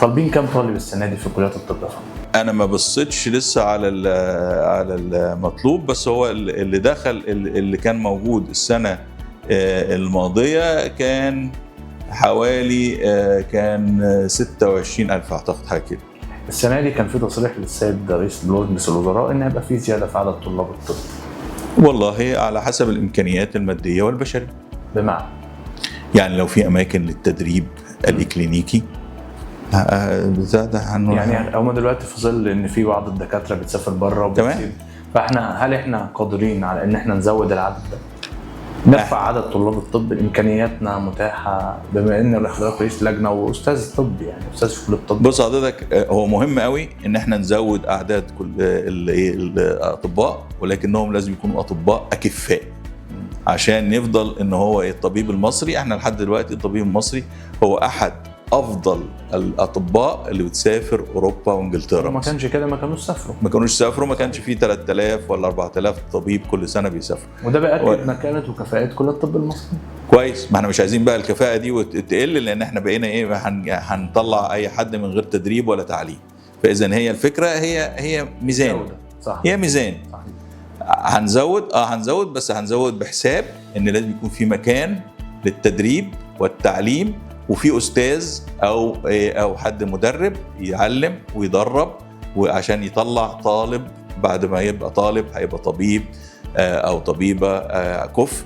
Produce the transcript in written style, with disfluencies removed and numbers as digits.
طالبين كام طالب السنه دي في كليات الطب يا فندم؟ انا ما بصيتش لسه على المطلوب، بس هو اللي دخل اللي كان موجود السنه الماضيه كان حوالي كان 26,000 اعتقد حاجه كده. السنه دي كان في تصريح للسيد رئيس مجلس الوزراء ان هيبقى في زياده في عدد طلاب الطب. والله على حسب الامكانيات الماديه والبشريه. بمعنى يعني لو في اماكن للتدريب الاكلينيكي زاد عنه. يعني هم دلوقتي في ظل ان في بعض الدكاتره بتسافر بره تمام. فاحنا هل احنا قادرين على ان احنا نزود العدد ده؟ نرفع عدد طلاب الطب، امكانياتنا متاحه بما ان حضرتك رئيس لجنه واستاذ طب، يعني استاذ في كليه الطب. بص حضرتك، هو مهم قوي ان احنا نزود اعداد كل الاطباء، ولكنهم لازم يكونوا اطباء اكفاء عشان نفضل ان هو الطبيب المصري. احنا لحد دلوقتي الطبيب المصري هو احد افضل الاطباء اللي بتسافر اوروبا وانجلترا. ما كانش كده ما كانوش سافروا، ما كانش فيه 3000 ولا 4000 طبيب كل سنه بيسافروا. وده بيأكد مكانه وكفاءة كل الطب المصري. كويس. ما احنا مش عايزين بقى الكفاءه دي وتقل، لان احنا بقينا ايه، هنطلع اي حد من غير تدريب ولا تعليم. فاذا هي الفكره هي ميزان. صح. هي ميزان. صحيح. هنزود بس هنزود بحساب ان لازم يكون في مكان للتدريب والتعليم، وفي استاذ او حد مدرب يعلم ويدرب، وعشان يطلع طالب بعد ما يبقى طالب هيبقى طبيب او طبيبه كفء